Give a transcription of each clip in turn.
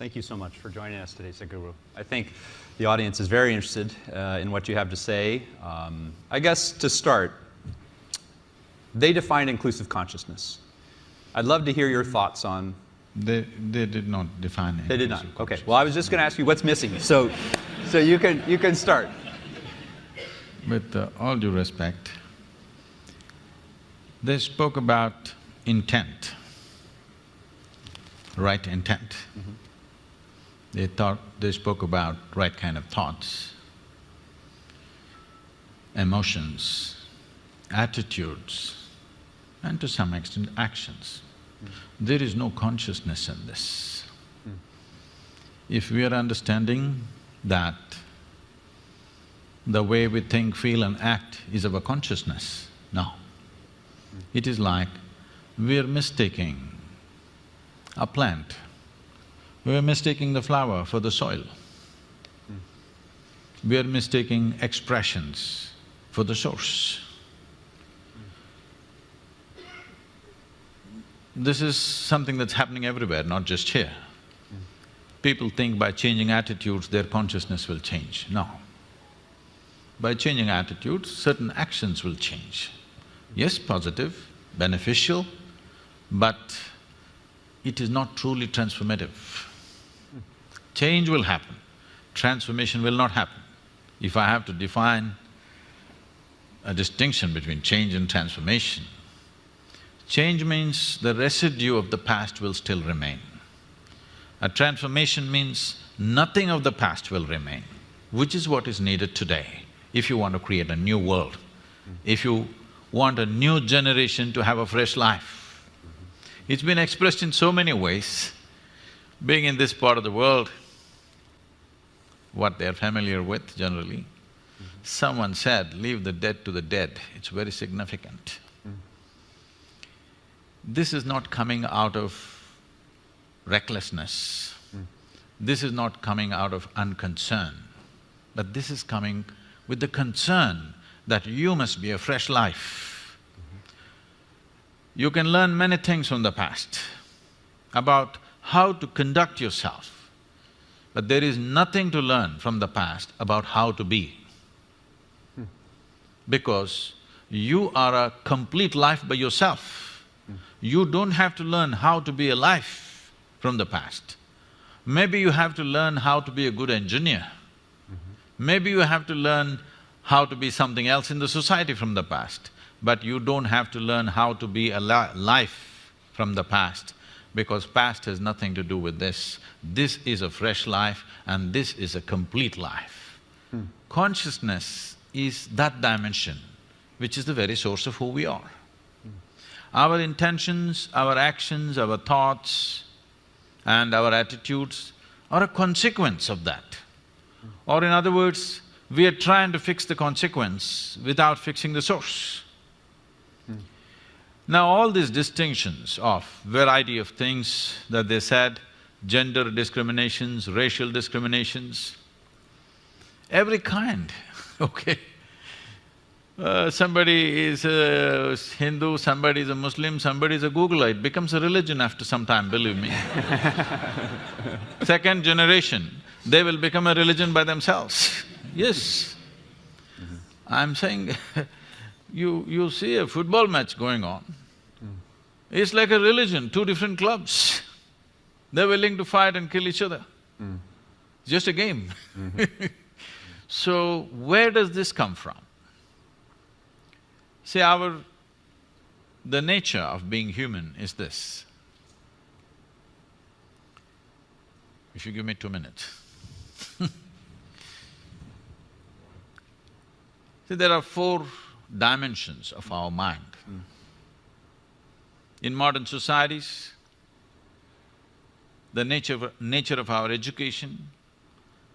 Thank you so much for joining us today, Sadhguru. I think the audience is very interested in what you have to say. I guess to start, they define inclusive consciousness. I'd love to hear your thoughts on… They did not define it. They did not. Okay. Well, I was just going to ask you what's missing. So you can start. With all due respect, they spoke about intent, right intent. They spoke about right kind of thoughts, emotions, attitudes, and to some extent actions. There is no consciousness in this. If we are understanding that the way we think, feel and act is our consciousness, no. It is like we're mistaking a plant, we're mistaking the flower for the soil. We're mistaking expressions for the source. This is something that's happening everywhere, not just here. People think by changing attitudes, their consciousness will change. No. By changing attitudes, certain actions will change. Yes, positive, beneficial, but it is not truly transformative. Change will happen, transformation will not happen. If I have to define a distinction between change and transformation, change means the residue of the past will still remain. A transformation means nothing of the past will remain, which is what is needed today if you want to create a new world, if you want a new generation to have a fresh life. It's been expressed in so many ways. Being in this part of the world, what they're familiar with generally, someone said, leave the dead to the dead, it's very significant. This is not coming out of recklessness, this is not coming out of unconcern, but this is coming with the concern that you must be a fresh life. You can learn many things from the past about how to conduct yourself, but there is nothing to learn from the past about how to be. Because you are a complete life by yourself. You don't have to learn how to be a life from the past. Maybe you have to learn how to be a good engineer. Maybe you have to learn how to be something else in the society from the past, but you don't have to learn how to be a life from the past, because past has nothing to do with this. This is a fresh life and this is a complete life. Consciousness is that dimension which is the very source of who we are. Our intentions, our actions, our thoughts and our attitudes are a consequence of that. Or in other words, we are trying to fix the consequence without fixing the source. Now all these distinctions of variety of things that they said, gender discriminations, racial discriminations, every kind, okay. Somebody is a Hindu, somebody is a Muslim, somebody is a Googler, it becomes a religion after some time, believe me. Second generation, they will become a religion by themselves. Yes. I'm saying, you see a football match going on, it's like a religion, two different clubs. They're willing to fight and kill each other. It's just a game. So, where does this come from? See, the nature of being human is this. If you give me 2 minutes. See, there are 4 dimensions of our mind. In modern societies, the nature of our education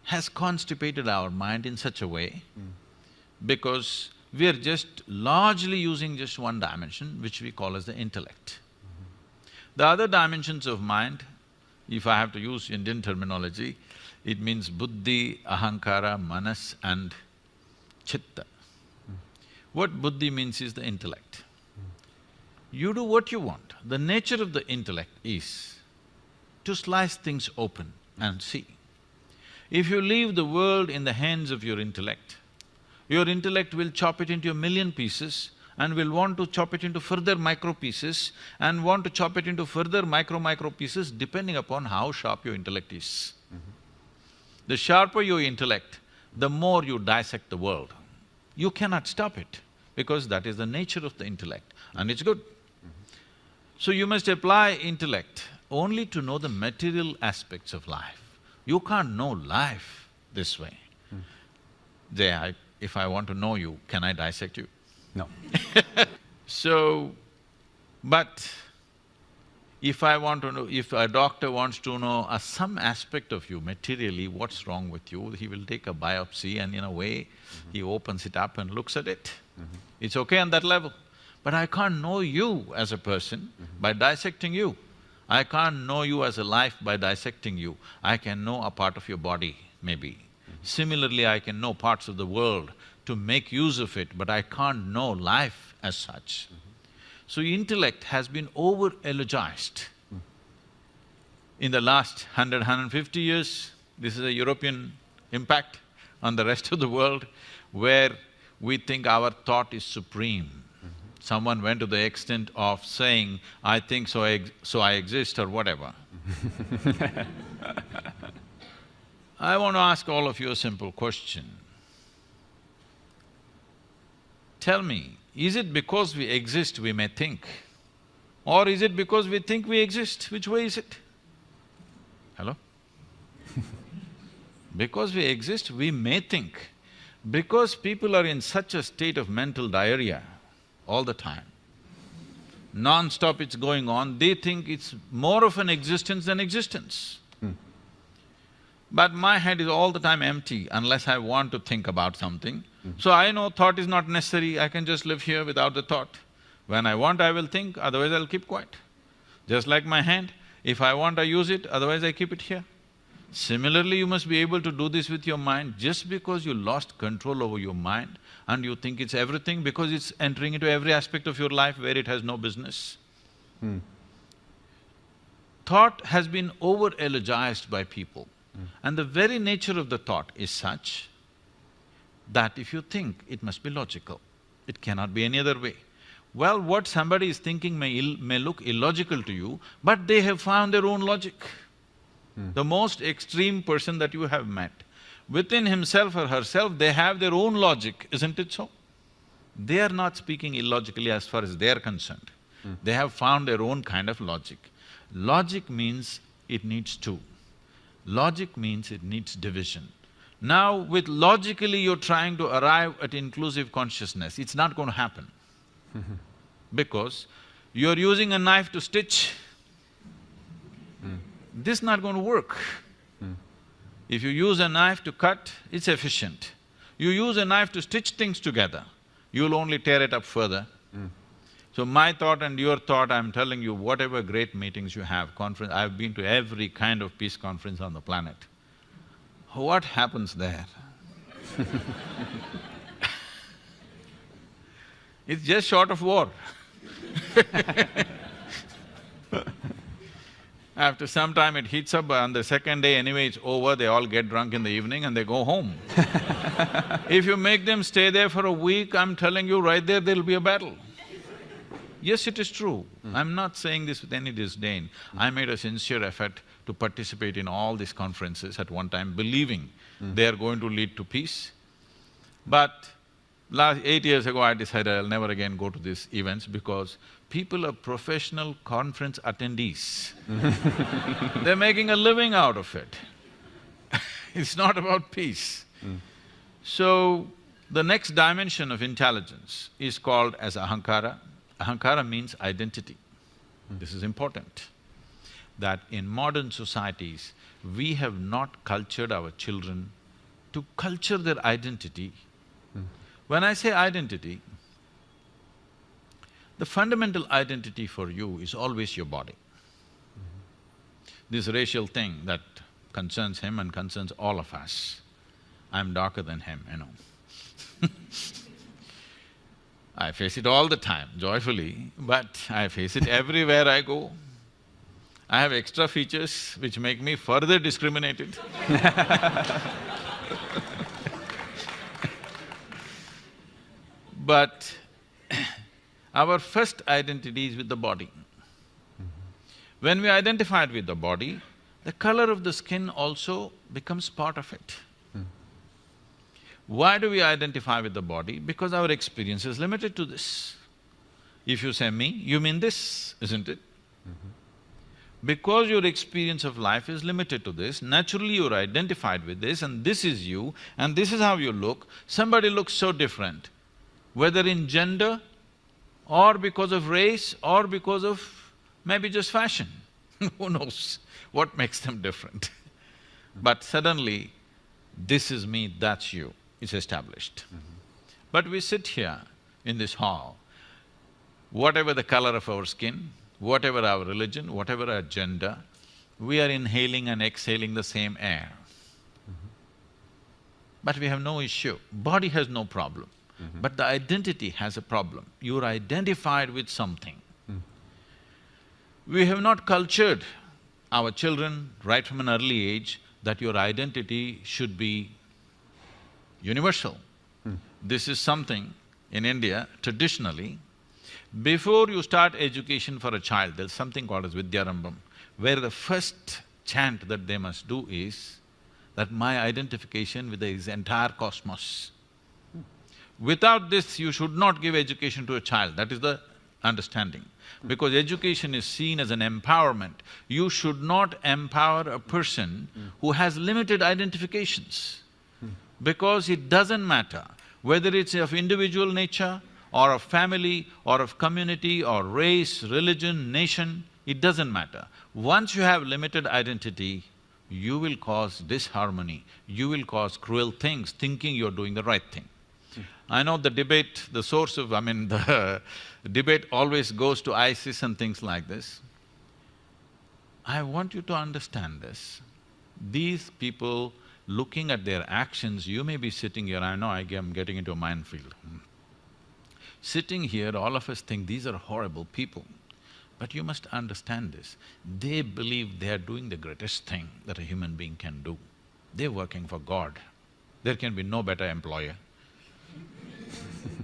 has constipated our mind in such a way because we are just largely using just one dimension, which we call as the intellect. The other dimensions of mind, if I have to use Indian terminology, it means buddhi, ahankara, manas and chitta. What buddhi means is the intellect. You do what you want. The nature of the intellect is to slice things open and see. If you leave the world in the hands of your intellect will chop it into a million pieces and will want to chop it into further micro pieces and want to chop it into further micro pieces depending upon how sharp your intellect is. The sharper your intellect, the more you dissect the world. You cannot stop it because that is the nature of the intellect and it's good. So you must apply intellect only to know the material aspects of life. You can't know life this way. If I want to know you, can I dissect you? No. So, but if I want to know… if a doctor wants to know some aspect of you materially, what's wrong with you, he will take a biopsy and in a way, he opens it up and looks at it. It's okay on that level. But I can't know you as a person by dissecting you. I can't know you as a life by dissecting you. I can know a part of your body, maybe. Similarly, I can know parts of the world to make use of it, but I can't know life as such. So intellect has been over-eulogized. In the last 150 years, this is a European impact on the rest of the world, where we think our thought is supreme. Someone went to the extent of saying, I think so I exist or whatever. I want to ask all of you a simple question. Tell me, is it because we exist we may think? Or is it because we think we exist? Which way is it? Hello? Because we exist, we may think. Because people are in such a state of mental diarrhea all the time, non-stop it's going on, they think it's more of an existence than existence. But my head is all the time empty unless I want to think about something. So I know thought is not necessary, I can just live here without the thought. When I want, I will think, otherwise I'll keep quiet. Just like my hand, if I want, I use it, otherwise I keep it here. Similarly, you must be able to do this with your mind. Just because you lost control over your mind and you think it's everything because it's entering into every aspect of your life where it has no business. Thought has been over-eulogized by people. And the very nature of the thought is such that if you think, it must be logical. It cannot be any other way. Well, what somebody is thinking may look illogical to you, but they have found their own logic. The most extreme person that you have met, within himself or herself, they have their own logic, isn't it so? They are not speaking illogically as far as they're concerned. They have found their own kind of logic. Logic means it needs two. Logic means it needs division. Now, with logically you're trying to arrive at inclusive consciousness, it's not going to happen. Because you're using a knife to stitch, this is not going to work. If you use a knife to cut, it's efficient. You use a knife to stitch things together, you'll only tear it up further. So my thought and your thought, I'm telling you, whatever great meetings you have, conference… I've been to every kind of peace conference on the planet. What happens there? It's just short of war. After some time it heats up, on the second day anyway it's over, they all get drunk in the evening and they go home. If you make them stay there for a week, I'm telling you right there'll be a battle. Yes, it is true. I'm not saying this with any disdain. I made a sincere effort to participate in all these conferences at one time, believing they are going to lead to peace. But 8 years ago, I decided I'll never again go to these events because people are professional conference attendees. They're making a living out of it. It's not about peace. So, the next dimension of intelligence is called as ahankara. Ahankara means identity. This is important, that in modern societies, we have not cultured our children to culture their identity. When I say identity, the fundamental identity for you is always your body. This racial thing that concerns him and concerns all of us. I'm darker than him, you know. I face it all the time, joyfully, but I face it everywhere I go. I have extra features which make me further discriminated. But our first identity is with the body. When we identified with the body, the color of the skin also becomes part of it. Why do we identify with the body? Because our experience is limited to this. If you say me, you mean this, isn't it? Because your experience of life is limited to this, naturally you're identified with this and this is you and this is how you look. Somebody looks so different, whether in gender or because of race or because of maybe just fashion. Who knows what makes them different? But suddenly, this is me, that's you, it's established. But we sit here in this hall, whatever the color of our skin, whatever our religion, whatever our gender, we are inhaling and exhaling the same air. But we have no issue. Body has no problem. But the identity has a problem. You're identified with something. We have not cultured our children right from an early age that your identity should be universal. This is something in India, traditionally, before you start education for a child, there's something called as Vidyarambham, where the first chant that they must do is that my identification with the entire cosmos. Without this, you should not give education to a child, that is the understanding. Because education is seen as an empowerment. You should not empower a person who has limited identifications. Because it doesn't matter whether it's of individual nature or of family or of community or race, religion, nation, it doesn't matter. Once you have limited identity, you will cause disharmony, you will cause cruel things, thinking you're doing the right thing. I know the debate, the source of… the debate always goes to ISIS and things like this. I want you to understand this. These people, looking at their actions, you may be sitting here, I know I'm getting into a minefield. Sitting here, all of us think these are horrible people. But you must understand this, they believe they are doing the greatest thing that a human being can do. They're working for God. There can be no better employer.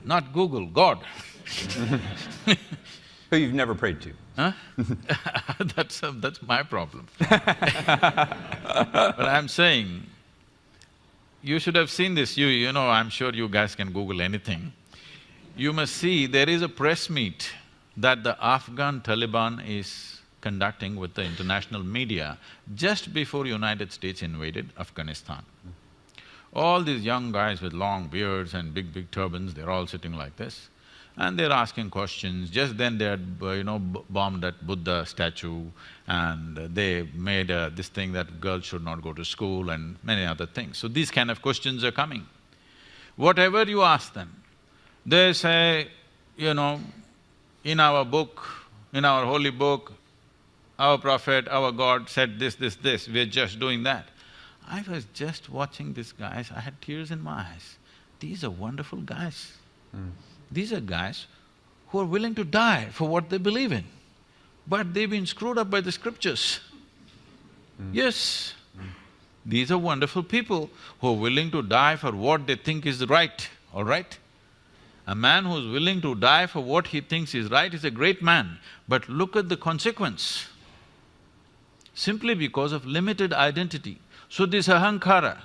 Not Google, God. Who you've never prayed to. Huh? That's my problem. But I'm saying, you should have seen this, you know, I'm sure you guys can Google anything. You must see, there is a press meet that the Afghan Taliban is conducting with the international media just before United States invaded Afghanistan. All these young guys with long beards and big turbans, they're all sitting like this and they're asking questions. Just then they had, bombed that Buddha statue and they made this thing that girls should not go to school and many other things. So these kind of questions are coming. Whatever you ask them, they say, in our book, in our holy book, our prophet, our God said this, we're just doing that. I was just watching these guys, I had tears in my eyes. These are wonderful guys. These are guys who are willing to die for what they believe in. But they've been screwed up by the scriptures. Yes, these are wonderful people who are willing to die for what they think is right, all right? A man who's willing to die for what he thinks is right is a great man, but look at the consequence. Simply because of limited identity. So this ahankara,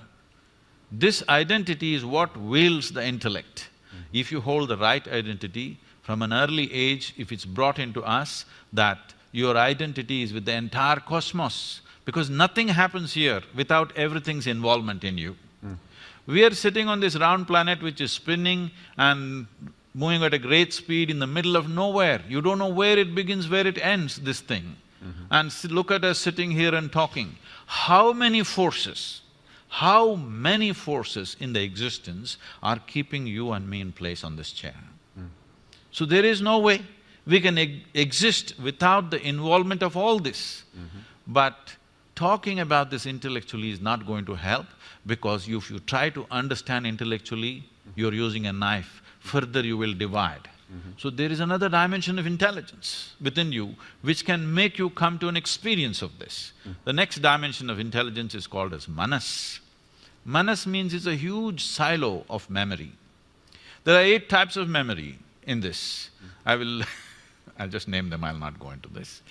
this identity is what wields the intellect. If you hold the right identity, from an early age, if it's brought into us that your identity is with the entire cosmos, because nothing happens here without everything's involvement in you. We are sitting on this round planet which is spinning and moving at a great speed in the middle of nowhere. You don't know where it begins, where it ends, this thing. And look at us sitting here and talking. How many forces in the existence are keeping you and me in place on this chair? So there is no way we can exist without the involvement of all this. But talking about this intellectually is not going to help, because if you try to understand intellectually, you're using a knife, further you will divide. So there is another dimension of intelligence within you which can make you come to an experience of this. The next dimension of intelligence is called as manas. Manas means it's a huge silo of memory. There are 8 types of memory in this. I'll just name them, I'll not go into this.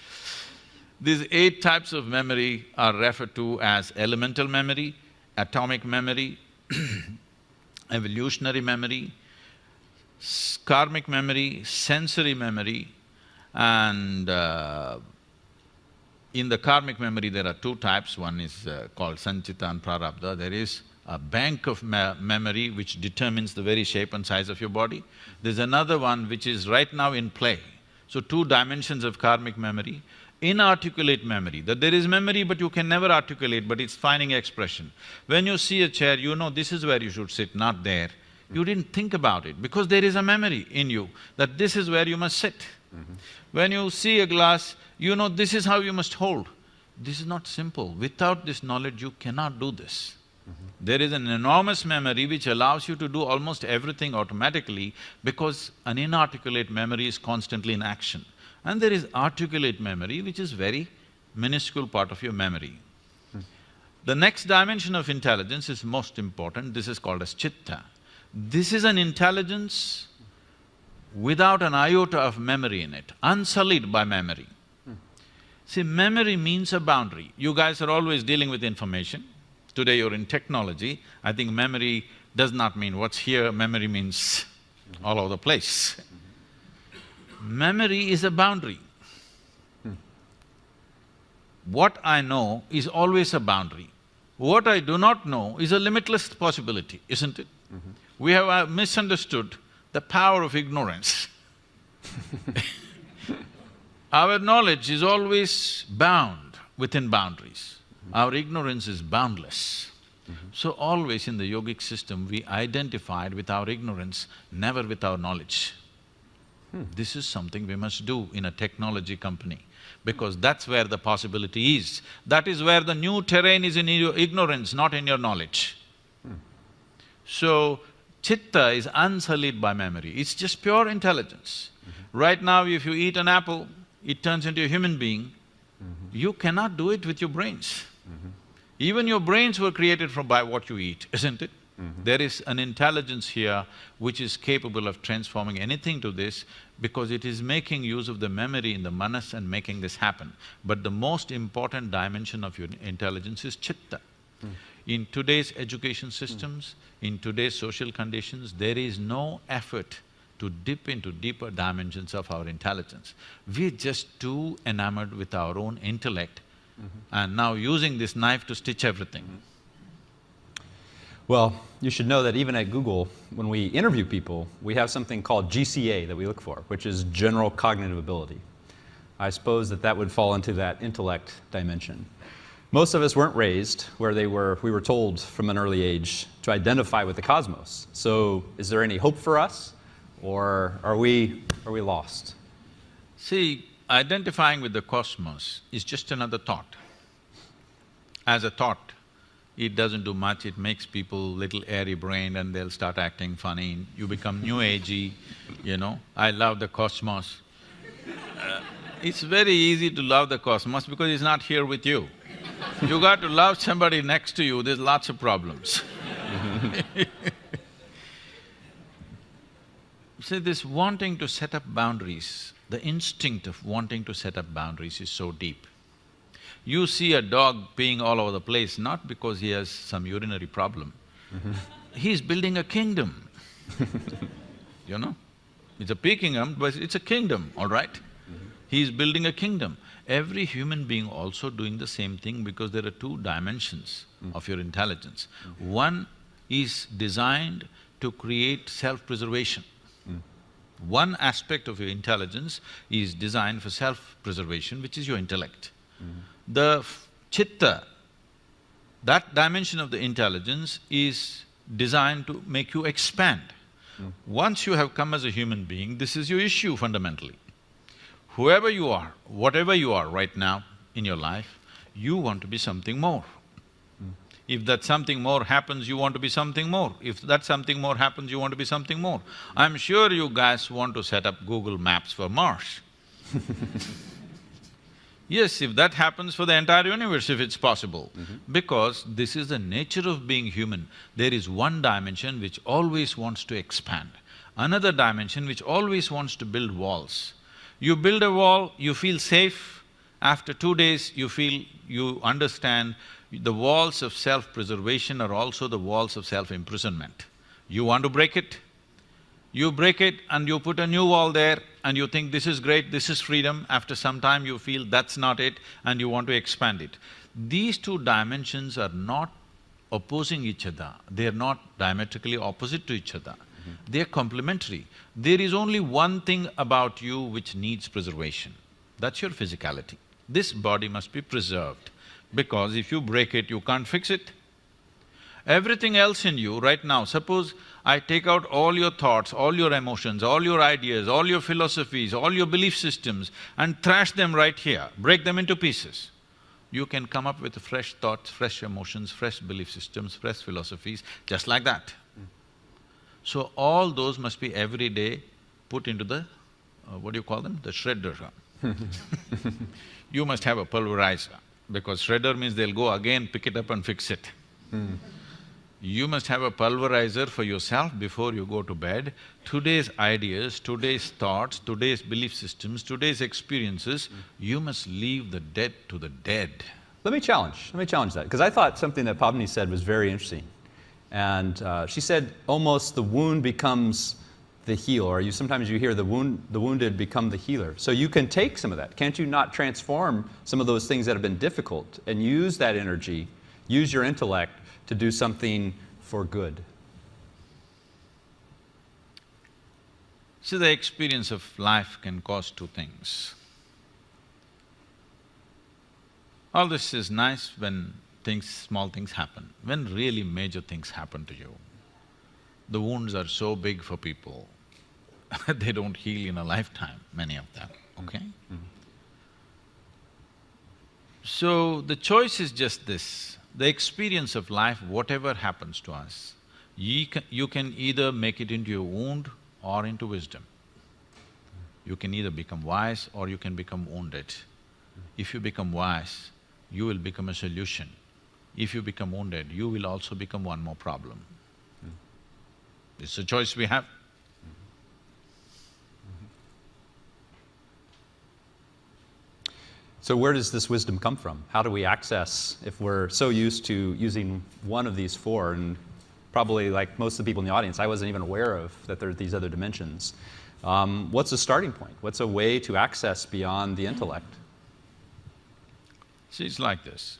These 8 types of memory are referred to as elemental memory, atomic memory, evolutionary memory, karmic memory, sensory memory, and in the karmic memory there are 2 types. One is called sanchita and prarabdha. There is a bank of memory which determines the very shape and size of your body. There's another one which is right now in play. So 2 dimensions of karmic memory. Inarticulate memory, that there is memory but you can never articulate, but it's finding expression. When you see a chair, you know this is where you should sit, not there. You didn't think about it because there is a memory in you that this is where you must sit. When you see a glass, you know this is how you must hold. This is not simple. Without this knowledge, you cannot do this. There is an enormous memory which allows you to do almost everything automatically because an inarticulate memory is constantly in action. And there is articulate memory which is very minuscule part of your memory. The next dimension of intelligence is most important, this is called as chitta. This is an intelligence without an iota of memory in it, unsullied by memory. See, memory means a boundary. You guys are always dealing with information. Today you're in technology. I think memory does not mean what's here, memory means all over the place. Memory is a boundary. What I know is always a boundary. What I do not know is a limitless possibility, isn't it? We have misunderstood the power of ignorance. Our knowledge is always bound within boundaries. Our ignorance is boundless. So always in the yogic system, we identified with our ignorance, never with our knowledge. This is something we must do in a technology company, because that's where the possibility is. That is where the new terrain is, in your ignorance, not in your knowledge. So, chitta is unsullied by memory, it's just pure intelligence. Right now, if you eat an apple, it turns into a human being. You cannot do it with your brains. Even your brains were created by what you eat, isn't it? There is an intelligence here which is capable of transforming anything to this because it is making use of the memory in the manas and making this happen. But the most important dimension of your intelligence is chitta. In today's education systems, in today's social conditions, there is no effort to dip into deeper dimensions of our intelligence. We're just too enamored with our own intellect and now using this knife to stitch everything. Well, you should know that even at Google, when we interview people, we have something called GCA that we look for, which is general cognitive ability. I suppose that would fall into that intellect dimension. Most of us weren't raised where we were told from an early age to identify with the cosmos. So is there any hope for us, or are we lost? See, identifying with the cosmos is just another thought. As a thought, it doesn't do much, it makes people little airy-brained and they'll start acting funny. You become new agey, you know, I love the cosmos. It's very easy to love the cosmos because it's not here with you. You got to love somebody next to you, there's lots of problems. See, this wanting to set up boundaries, the instinct of wanting to set up boundaries is so deep. You see a dog peeing all over the place, not because he has some urinary problem. He's building a kingdom, you know? It's a pea kingdom, but it's a kingdom, all right? He's building a kingdom. Every human being also doing the same thing because there are 2 dimensions of your intelligence. One is designed to create self-preservation. One aspect of your intelligence is designed for self-preservation, which is your intellect. The chitta, that dimension of the intelligence is designed to make you expand. Once you have come as a human being, this is your issue fundamentally. Whoever you are, whatever you are right now in your life, you want to be something more. If that something more happens, you want to be something more. If that something more happens, you want to be something more. I'm sure you guys want to set up Google Maps for Mars. Yes, if that happens for the entire universe, if it's possible. Because this is the nature of being human. There is one dimension which always wants to expand, another dimension which always wants to build walls. You build a wall, you feel safe, after 2 days you understand the walls of self-preservation are also the walls of self-imprisonment. You want to break it? You break it and you put a new wall there and you think this is great, this is freedom. After some time you feel that's not it and you want to expand it. These two dimensions are not opposing each other, they are not diametrically opposite to each other. They are complementary. There is only one thing about you which needs preservation, that's your physicality. This body must be preserved, because if you break it, you can't fix it. Everything else in you right now, suppose I take out all your thoughts, all your emotions, all your ideas, all your philosophies, all your belief systems and thrash them right here, break them into pieces. You can come up with fresh thoughts, fresh emotions, fresh belief systems, fresh philosophies, just like that. So all those must be every day put into the… what do you call them? The shredder. You must have a pulverizer, because shredder means they'll go again, pick it up and fix it. You must have a pulverizer for yourself before you go to bed. Today's ideas, today's thoughts, today's belief systems, today's experiences, you must leave the dead to the dead. Let me challenge that, because I thought something that Pavni said was very interesting. And she said almost the wound becomes the healer, or sometimes you hear the wounded become the healer. So you can take some of that. Can't you not transform some of those things that have been difficult and use that energy, use your intellect to do something for good? See, the experience of life can cause two things. All this is nice when small things happen. When really major things happen to you, the wounds are so big for people, they don't heal in a lifetime, many of them, okay? So, the choice is just this, the experience of life, whatever happens to us, you can either make it into a wound or into wisdom. You can either become wise or you can become wounded. If you become wise, you will become a solution. If you become wounded, you will also become one more problem. It's a choice we have. So where does this wisdom come from? How do we access, if we're so used to using one of these four, and probably like most of the people in the audience, I wasn't even aware of that there are these other dimensions. What's a starting point? What's a way to access beyond the intellect? See, it's like this.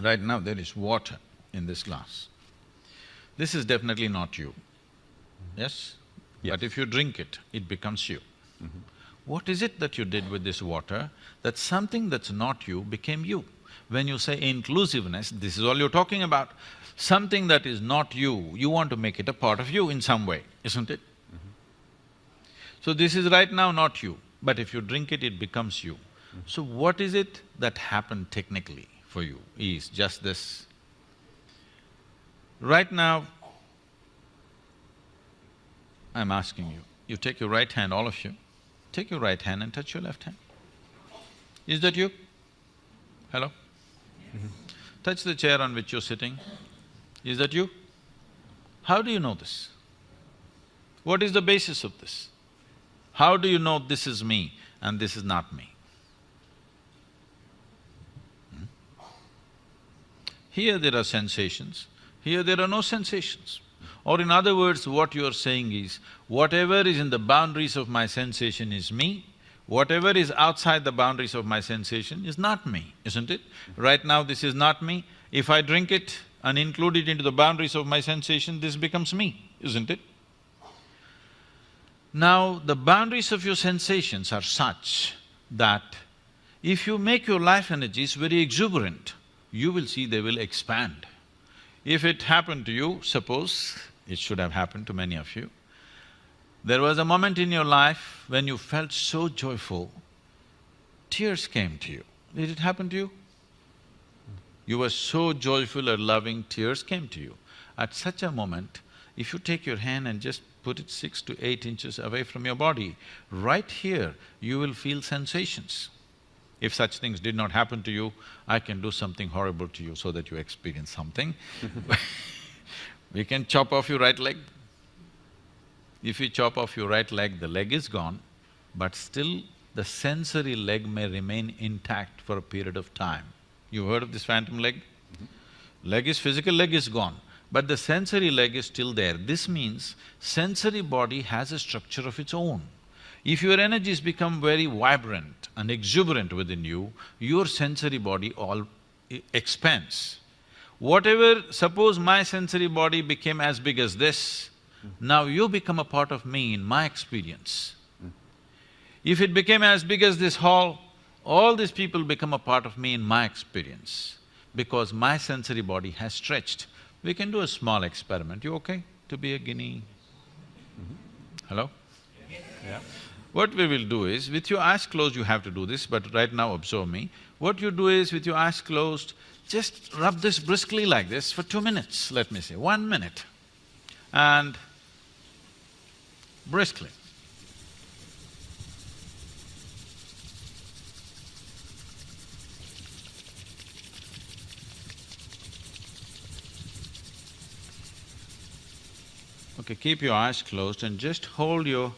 Right now there is water in this glass. This is definitely not you, yes? Yes. But if you drink it, it becomes you. What is it that you did with this water, that something that's not you became you? When you say inclusiveness, this is all you're talking about. Something that is not you, you want to make it a part of you in some way, isn't it? So this is right now not you, but if you drink it, it becomes you. So what is it that happened technically for you is just this. Right now, I'm asking you, you take your right hand, all of you, take your right hand and touch your left hand. Is that you? Hello? Touch the chair on which you're sitting. Is that you? How do you know this? What is the basis of this? How do you know this is me and this is not me? Here there are sensations, here there are no sensations. Or in other words, what you are saying is, whatever is in the boundaries of my sensation is me, whatever is outside the boundaries of my sensation is not me, isn't it? Right now this is not me, if I drink it and include it into the boundaries of my sensation, this becomes me, isn't it? Now, the boundaries of your sensations are such that if you make your life energies very exuberant, you will see they will expand. If it happened to you, suppose, it should have happened to many of you, there was a moment in your life when you felt so joyful, tears came to you. Did it happen to you? You were so joyful or loving, tears came to you. At such a moment, if you take your hand and just put it 6 to 8 inches away from your body, right here, you will feel sensations. If such things did not happen to you, I can do something horrible to you so that you experience something. We can chop off your right leg. If you chop off your right leg, the leg is gone, but still the sensory leg may remain intact for a period of time. You heard of this phantom leg? Leg is… physical leg is gone, but the sensory leg is still there. This means sensory body has a structure of its own. If your energies become very vibrant and exuberant within you, your sensory body all expands. Whatever… suppose my sensory body became as big as this, now you become a part of me in my experience. If it became as big as this hall, all these people become a part of me in my experience, because my sensory body has stretched. We can do a small experiment. You okay to be a guinea? Hello? Yeah. What we will do is, with your eyes closed you have to do this, but right now observe me. What you do is, with your eyes closed, just rub this briskly like this for 2 minutes, let me say, 1 minute. And briskly. Okay, keep your eyes closed and just hold your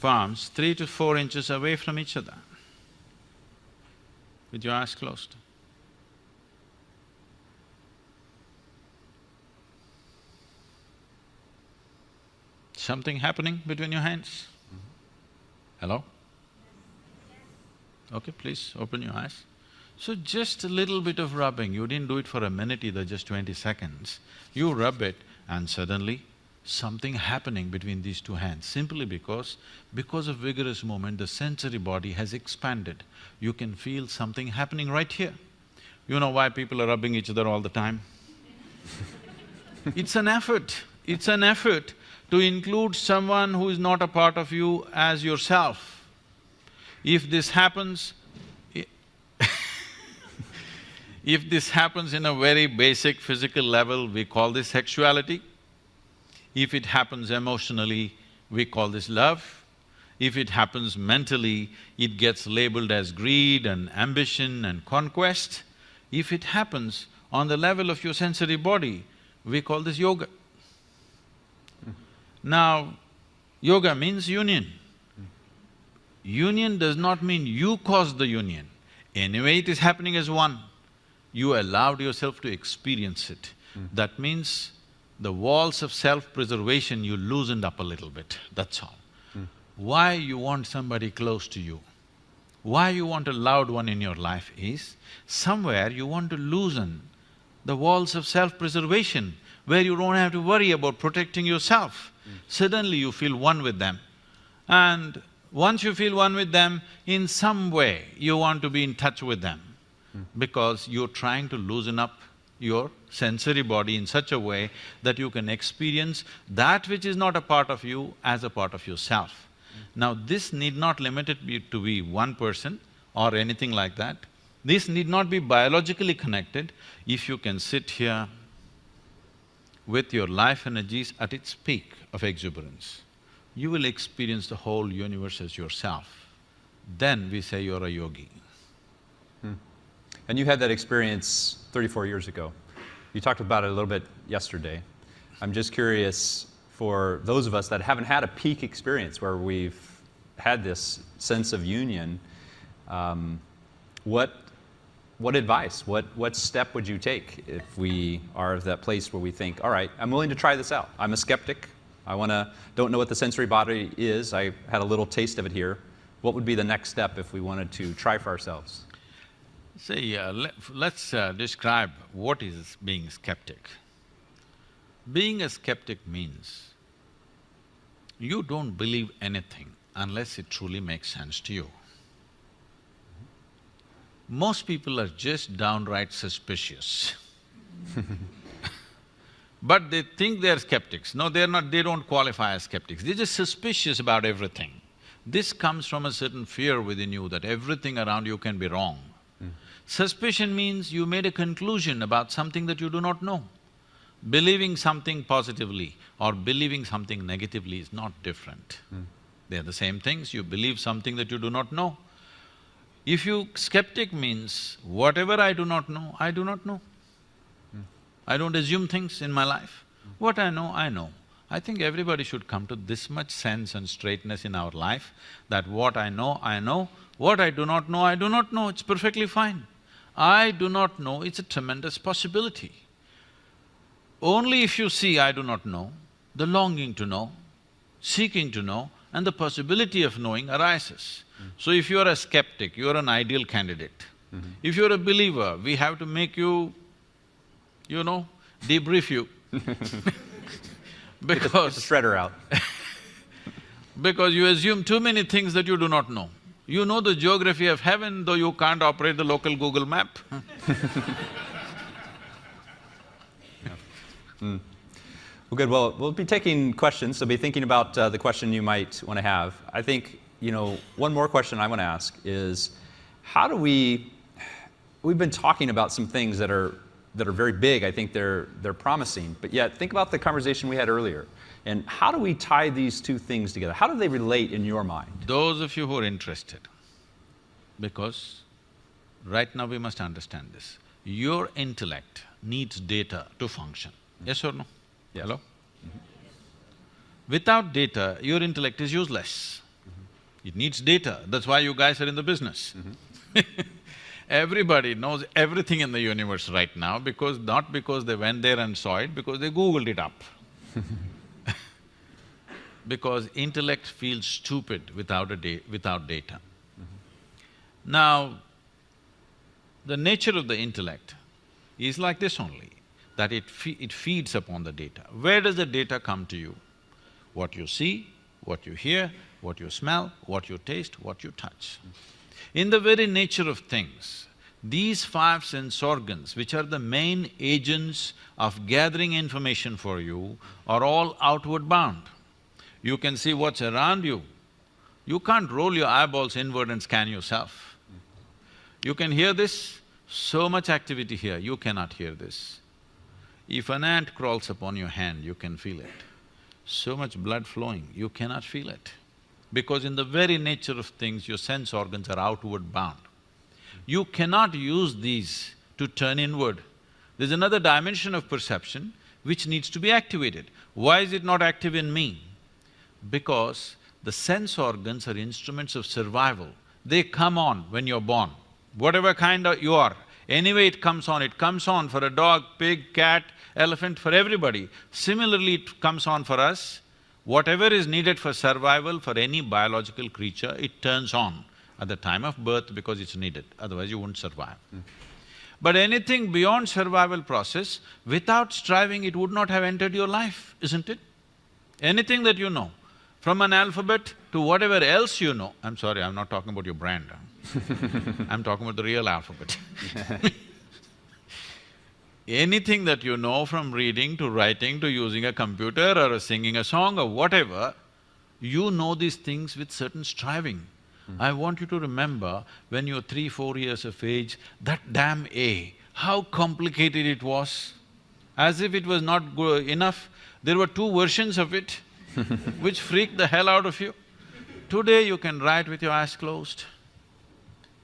palms 3 to 4 inches away from each other with your eyes closed. Something happening between your hands? Hello? Okay, please open your eyes. So just a little bit of rubbing, you didn't do it for a minute either, just 20 seconds. You rub it and suddenly something happening between these two hands, simply because of vigorous movement, the sensory body has expanded. You can feel something happening right here. You know why people are rubbing each other all the time? It's an effort to include someone who is not a part of you as yourself. If this happens, if this happens in a very basic physical level, we call this sexuality. If it happens emotionally, we call this love. If it happens mentally, it gets labeled as greed and ambition and conquest. If it happens on the level of your sensory body, we call this yoga. Now, yoga means union. Union does not mean you caused the union. Anyway, it is happening as one. You allowed yourself to experience it. That means the walls of self-preservation you loosened up a little bit, that's all. Why you want somebody close to you, why you want a loved one in your life is, somewhere you want to loosen the walls of self-preservation where you don't have to worry about protecting yourself. Suddenly you feel one with them. And once you feel one with them, in some way you want to be in touch with them because you're trying to loosen up your sensory body in such a way that you can experience that which is not a part of you as a part of yourself. Now, this need not limit it to be one person or anything like that. This need not be biologically connected. If you can sit here with your life energies at its peak of exuberance, you will experience the whole universe as yourself. Then we say you're a yogi. And you had that experience 34 years ago. You talked about it a little bit yesterday. I'm just curious, for those of us that haven't had a peak experience where we've had this sense of union, what advice, what step would you take if we are at that place where we think, all right, I'm willing to try this out. I'm a skeptic. Don't know what the sensory body is. I had a little taste of it here. What would be the next step if we wanted to try for ourselves? See, let's describe what is being skeptic. Being a skeptic means you don't believe anything unless it truly makes sense to you. Most people are just downright suspicious. But they think they're skeptics. No, they're not, they don't qualify as skeptics. They're just suspicious about everything. This comes from a certain fear within you that everything around you can be wrong. Suspicion means you made a conclusion about something that you do not know. Believing something positively or believing something negatively is not different. They are the same things. You believe something that you do not know. If you… skeptic means, whatever I do not know, I do not know. I don't assume things in my life. What I know, I know. I think everybody should come to this much sense and straightness in our life that what I know, I know. What I do not know, I do not know. It's perfectly fine. I do not know, it's a tremendous possibility. Only if you see I do not know, the longing to know, seeking to know, and the possibility of knowing arises. So if you're a skeptic, you're an ideal candidate. If you're a believer, we have to make you, debrief you. Get the shredder out. Because you assume too many things that you do not know. You know the geography of heaven, though you can't operate the local Google map. Well, good. Well, we'll be taking questions, so be thinking about the question you might want to have. I think, one more question I want to ask is, how do we've been talking about some things that are very big. I think they're promising, but yet think about the conversation we had earlier. And how do we tie these two things together? How do they relate in your mind? Those of you who are interested, because right now we must understand this. Your intellect needs data to function. Yes or no? Yes. Hello? Without data, your intellect is useless. It needs data, that's why you guys are in the business. Everybody knows everything in the universe right now not because they went there and saw it, because they Googled it up. Because intellect feels stupid without data. Now, the nature of the intellect is like this only, that it feeds upon the data. Where does the data come to you? What you see, what you hear, what you smell, what you taste, what you touch. In the very nature of things, these five sense organs, which are the main agents of gathering information for you, are all outward bound. You can see what's around you. You can't roll your eyeballs inward and scan yourself. You can hear this, so much activity here, you cannot hear this. If an ant crawls upon your hand, you can feel it. So much blood flowing, you cannot feel it. Because in the very nature of things, your sense organs are outward bound. You cannot use these to turn inward. There's another dimension of perception which needs to be activated. Why is it not active in me? Because the sense organs are instruments of survival. They come on when you're born, whatever kind you are. Anyway it comes on for a dog, pig, cat, elephant, for everybody. Similarly, it comes on for us. Whatever is needed for survival for any biological creature, it turns on at the time of birth because it's needed, otherwise you wouldn't survive. But anything beyond survival process, without striving, it would not have entered your life, isn't it? Anything that you know, from an alphabet to whatever else you know, I'm sorry, I'm not talking about your brand, I'm talking about the real alphabet. Anything that you know, from reading to writing to using a computer or singing a song or whatever, you know these things with certain striving. I want you to remember when you're 3, 4 years of age, that damn A, how complicated it was. As if it was not enough, there were 2 versions of it which freaked the hell out of you. Today you can write with your eyes closed.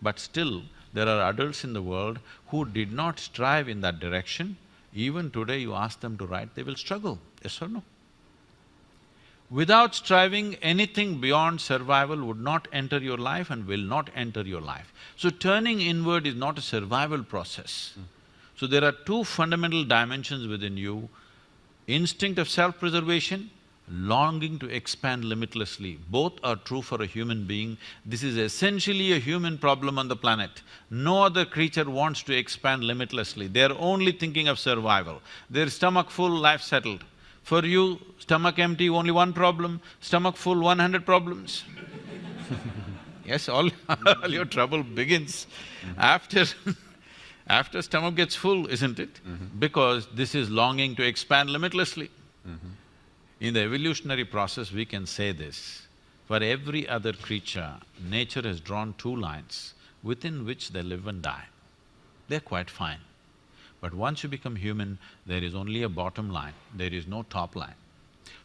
But still, there are adults in the world who did not strive in that direction. Even today you ask them to write, they will struggle, yes or no? Without striving, anything beyond survival would not enter your life and will not enter your life. So turning inward is not a survival process. So there are 2 fundamental dimensions within you: instinct of self-preservation, longing to expand limitlessly. Both are true for a human being. This is essentially a human problem on the planet. No other creature wants to expand limitlessly. They're only thinking of survival. Their stomach full, life settled. For you, stomach empty, only 1 problem, stomach full, 100 problems. Yes, all your trouble begins after after stomach gets full, isn't it? Because this is longing to expand limitlessly. In the evolutionary process, we can say this: for every other creature, nature has drawn 2 lines within which they live and die. they're quite fine. But once you become human, there is only a bottom line, there is no top line.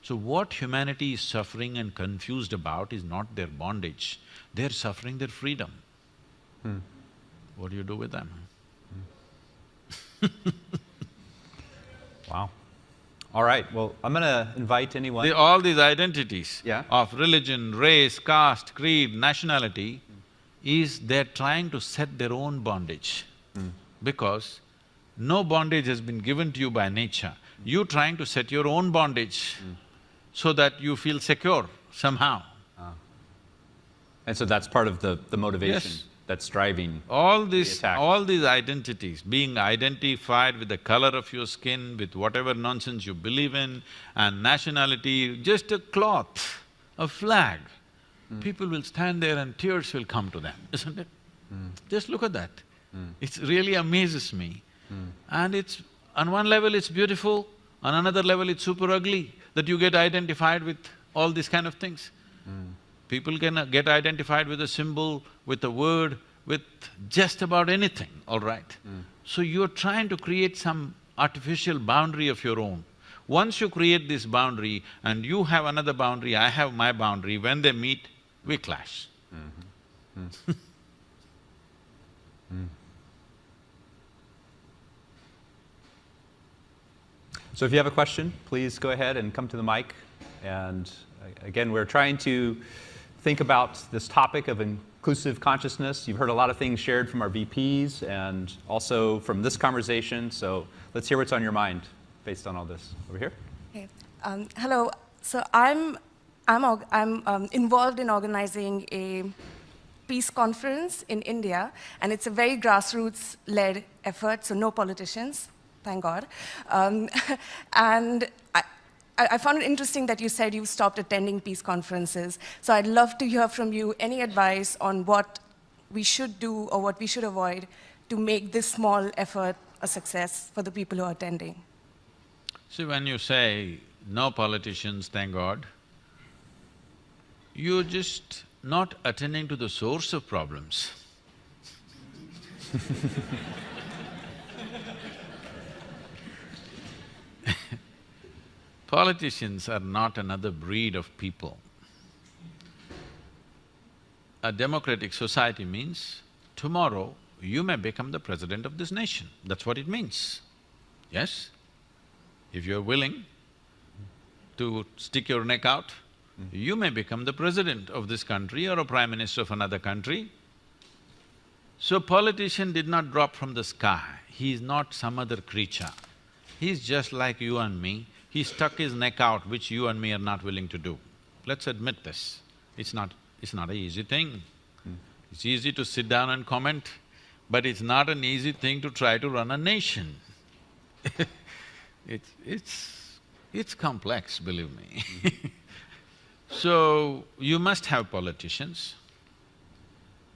So what humanity is suffering and confused about is not their bondage, they're suffering their freedom. What do you do with them? Wow. All right, well, I'm gonna invite anyone… All these identities Yeah. of religion, race, caste, creed, nationality is they're trying to set their own bondage. Because no bondage has been given to you by nature. You're trying to set your own bondage so that you feel secure somehow. And so that's part of the motivation Yes. that's driving… All The these… attack. all these identities, being identified with the color of your skin, with whatever nonsense you believe in, and nationality, just a cloth, a flag, people will stand there and tears will come to them, isn't it? Just look at that. It really amazes me. And it's… on one level it's beautiful, on another level it's super ugly that you get identified with all these kind of things. People can get identified with a symbol, with a word, with just about anything, all right? So you're trying to create some artificial boundary of your own. Once you create this boundary and you have another boundary, I have my boundary, when they meet, we clash. So if you have a question, please go ahead and come to the mic. And again, we're trying to think about this topic of inclusive consciousness. You've heard a lot of things shared from our VPs and also from this conversation, so let's hear what's on your mind based on all this. Over here. Okay. Hello. So I'm involved in organizing a peace conference in India, and it's a very grassroots-led effort, so no politicians, thank God. And I found it interesting that you said you stopped attending peace conferences. So I'd love to hear from you any advice on what we should do or what we should avoid to make this small effort a success for the people who are attending. See, when you say, no politicians, thank God, you're just not attending to the source of problems. Politicians are not another breed of people. A democratic society means tomorrow you may become the president of this nation, that's what it means, yes? If you're willing to stick your neck out, you may become the president of this country or a prime minister of another country. So politician did not drop from the sky, he is not some other creature. He's just like you and me, he stuck his neck out, which you and me are not willing to do. Let's admit this, it's not an easy thing. It's easy to sit down and comment, but it's not an easy thing to try to run a nation. It's complex, believe me. So, you must have politicians,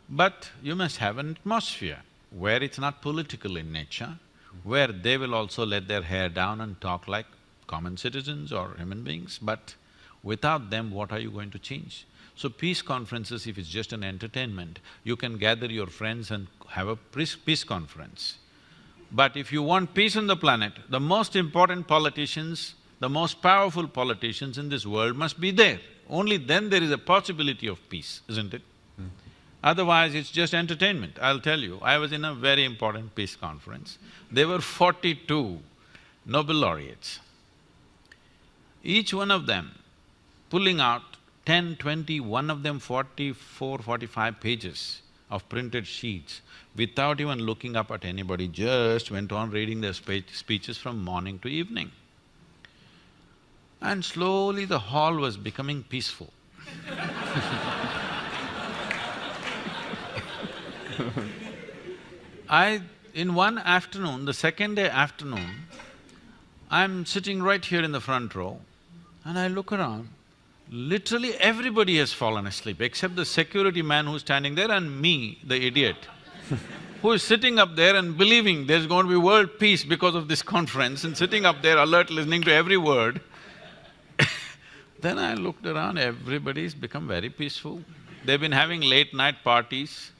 but you must have an atmosphere where it's not political in nature, where they will also let their hair down and talk like common citizens or human beings, but without them, what are you going to change? So peace conferences, if it's just an entertainment, you can gather your friends and have a peace conference. But if you want peace on the planet, the most important politicians, the most powerful politicians in this world must be there. Only then there is a possibility of peace, isn't it? Otherwise, it's just entertainment. I'll tell you, I was in a very important peace conference. There were 42 Nobel laureates. Each one of them pulling out 10, 20, one of them 44, 45 pages of printed sheets without even looking up at anybody, just went on reading their speeches from morning to evening. And slowly the hall was becoming peaceful. In one afternoon, the second day afternoon, I'm sitting right here in the front row and I look around, literally everybody has fallen asleep except the security man who's standing there and me, the idiot, who is sitting up there and believing there's going to be world peace because of this conference and sitting up there alert, listening to every word. Then I looked around, everybody's become very peaceful. They've been having late night parties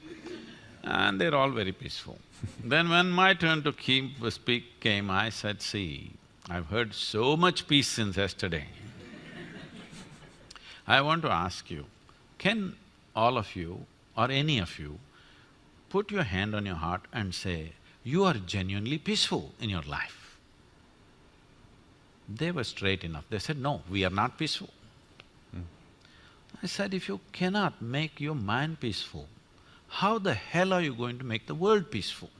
and they're all very peaceful. Then when my turn to speak came, I said, see, I've heard so much peace since yesterday. I want to ask you, can all of you or any of you put your hand on your heart and say, you are genuinely peaceful in your life? They were straight enough. They said, no, we are not peaceful. I said, if you cannot make your mind peaceful, how the hell are you going to make the world peaceful?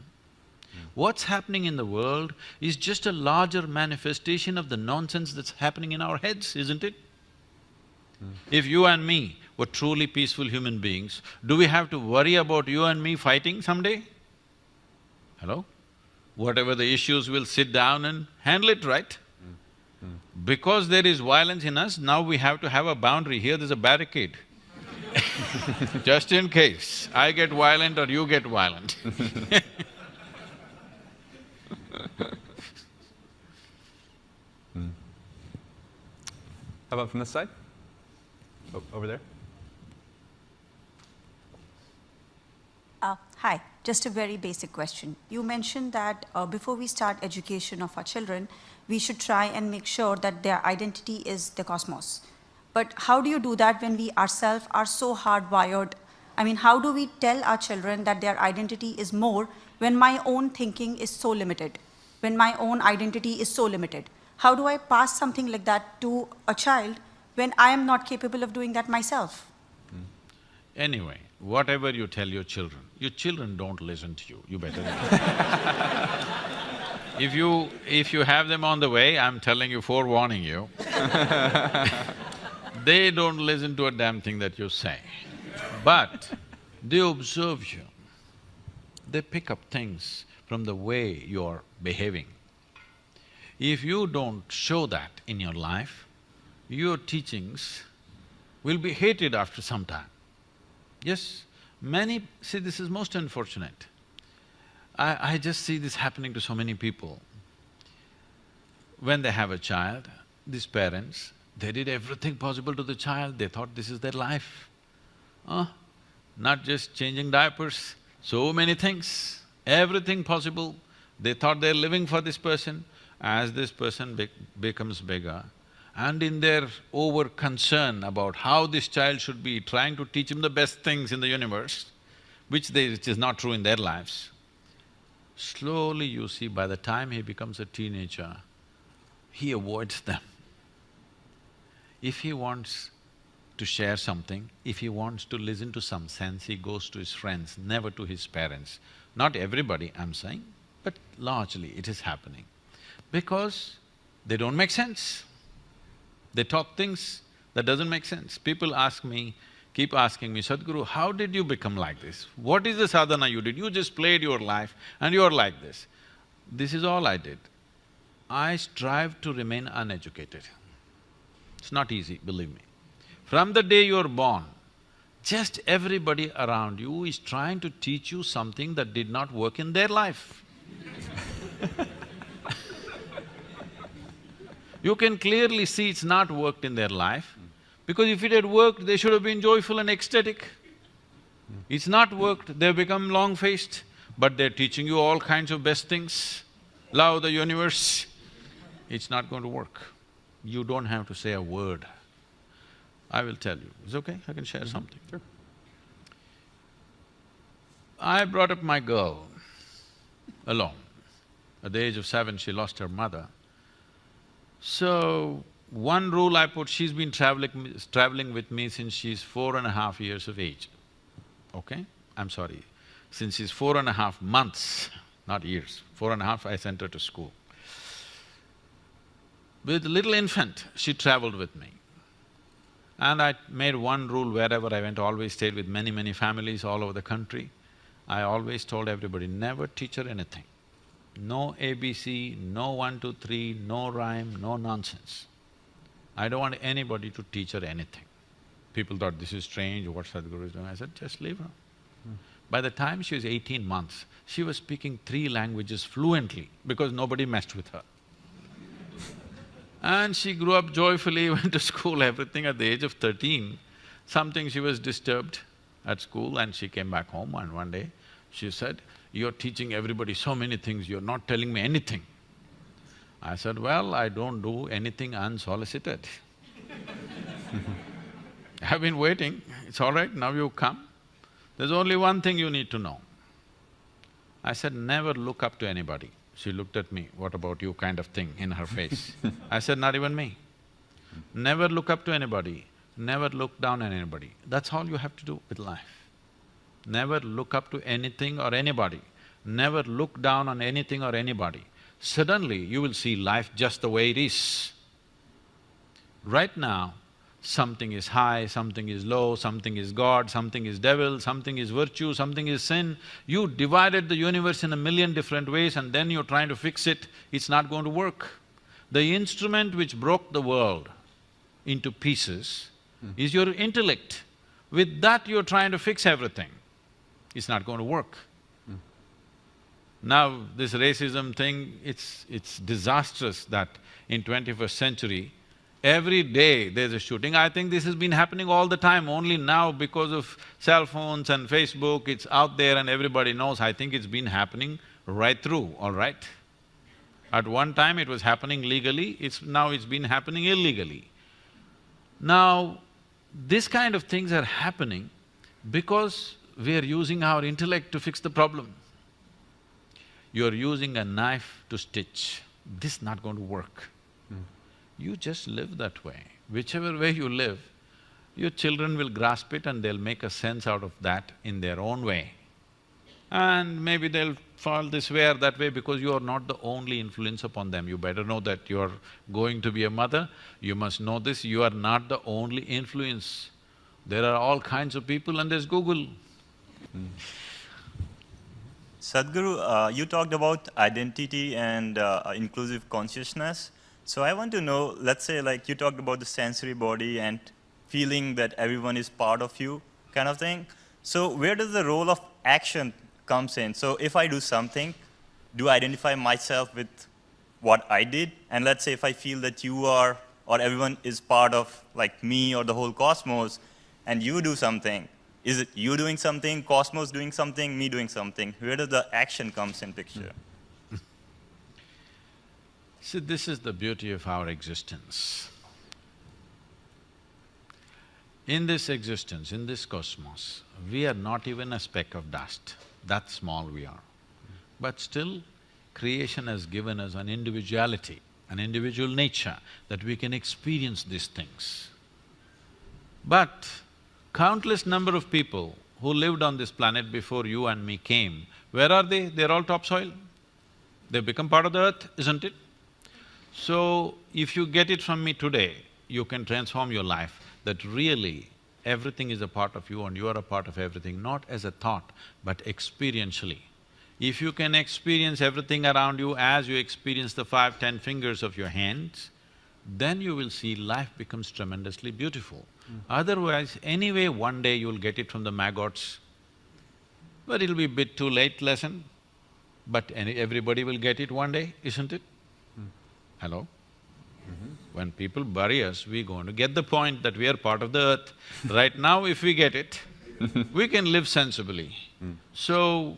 What's happening in the world is just a larger manifestation of the nonsense that's happening in our heads, isn't it? If you and me were truly peaceful human beings, do we have to worry about you and me fighting someday? Hello? Whatever the issues, we'll sit down and handle it, right? Because there is violence in us, now we have to have a boundary. Here there's a barricade. Just in case I get violent or you get violent. How about from this side? Oh, over there? Hi, just a very basic question. You mentioned that before we start education of our children, we should try and make sure that their identity is the cosmos. But how do you do that when we ourselves are so hardwired? I mean, how do we tell our children that their identity is more when my own thinking is so limited, when my own identity is so limited? How do I pass something like that to a child when I am not capable of doing that myself? Anyway, whatever you tell your children don't listen to you, you better If you have them on the way, I'm telling you, forewarning you, they don't listen to a damn thing that you say. But they observe you. They pick up things from the way you're behaving. If you don't show that in your life, your teachings will be hated after some time. Yes, see, this is most unfortunate. I just see this happening to so many people. When they have a child, these parents, they did everything possible to the child, they thought this is their life. Not just changing diapers, so many things, everything possible. They thought they're living for this person. As this person becomes bigger, and in their over-concern about how this child should be, trying to teach him the best things in the universe, which is not true in their lives, slowly you see by the time he becomes a teenager, he avoids them. If he wants to share something, if he wants to listen to some sense, he goes to his friends, never to his parents. Not everybody, I'm saying, but largely it is happening. Because they don't make sense. They talk things that doesn't make sense. People keep asking me, Sadhguru, how did you become like this? What is the sadhana you did? You just played your life and you're like this. This is all I did. I strive to remain uneducated. It's not easy, believe me. From the day you're born, just everybody around you is trying to teach you something that did not work in their life. You can clearly see it's not worked in their life, because if it had worked, they should have been joyful and ecstatic. It's not worked, they've become long-faced, but they're teaching you all kinds of best things, love the universe. It's not going to work. You don't have to say a word. I will tell you. Is it okay? I can share something. Sure. I brought up my girl alone. At the age of 7, she lost her mother. So, one rule I put, she's been traveling with me since she's 4.5 years of age, okay? I'm sorry, since she's 4.5 months, not years. 4.5, I sent her to school. With little infant, she traveled with me. And I made one rule wherever I went, always stayed with many families all over the country. I always told everybody, never teach her anything. No ABC, no 1, 2, 3, no rhyme, no nonsense. I don't want anybody to teach her anything. People thought, this is strange, what Sadhguru is doing. I said, just leave her. By the time she was 18 months, she was speaking 3 languages fluently because nobody messed with her. And she grew up joyfully, went to school, everything. At the age of 13, something she was disturbed at school and she came back home, and one day She said, "You're teaching everybody so many things, you're not telling me anything." I said, "Well, I don't do anything unsolicited." I've been waiting, it's all right, now you come. There's only one thing you need to know. I said, "Never look up to anybody." She looked at me, "What about you?" kind of thing in her face. I said, "Not even me. Never look up to anybody, never look down on anybody. That's all you have to do with life. Never look up to anything or anybody, never look down on anything or anybody. Suddenly, you will see life just the way it is. Right now, something is high, something is low, something is God, something is devil, something is virtue, something is sin. You divided the universe in a million different ways and then you're trying to fix it, it's not going to work. The instrument which broke the world into pieces is your intellect. With that you're trying to fix everything. It's not going to work. Now, this racism thing, it's disastrous that in 21st century, every day there's a shooting. I think this has been happening all the time, only now because of cell phones and Facebook, it's out there and everybody knows. I think it's been happening right through, all right? At one time it was happening legally, now it's been happening illegally. Now, this kind of things are happening because we are using our intellect to fix the problem. You're using a knife to stitch, this is not going to work. You just live that way. Whichever way you live, your children will grasp it and they'll make a sense out of that in their own way. And maybe they'll fall this way or that way because you are not the only influence upon them. You better know that you're going to be a mother, you must know this, you are not the only influence. There are all kinds of people and there's Google. Sadhguru, you talked about identity and inclusive consciousness. So I want to know, let's say like you talked about the sensory body and feeling that everyone is part of you kind of thing. So where does the role of action comes in? So if I do something, do I identify myself with what I did? And let's say if I feel that you are or everyone is part of like me or the whole cosmos and you do something, is it you doing something, cosmos doing something, me doing something? Where does the action comes in picture? See, this is the beauty of our existence. In this existence, in this cosmos, we are not even a speck of dust, that small we are. But still, creation has given us an individuality, an individual nature, that we can experience these things. But countless number of people who lived on this planet before you and me came, where are they? They're all topsoil. They've become part of the earth, isn't it? So, if you get it from me today, you can transform your life, that really everything is a part of you and you are a part of everything, not as a thought, but experientially. If you can experience everything around you as you experience the 5, 10 fingers of your hands, then you will see life becomes tremendously beautiful. Otherwise, anyway, one day you'll get it from the maggots, but it'll be a bit too late lesson, but everybody will get it one day, isn't it? Hello? When people bury us, we're going to get the point that we are part of the earth. Right now, if we get it, we can live sensibly. So,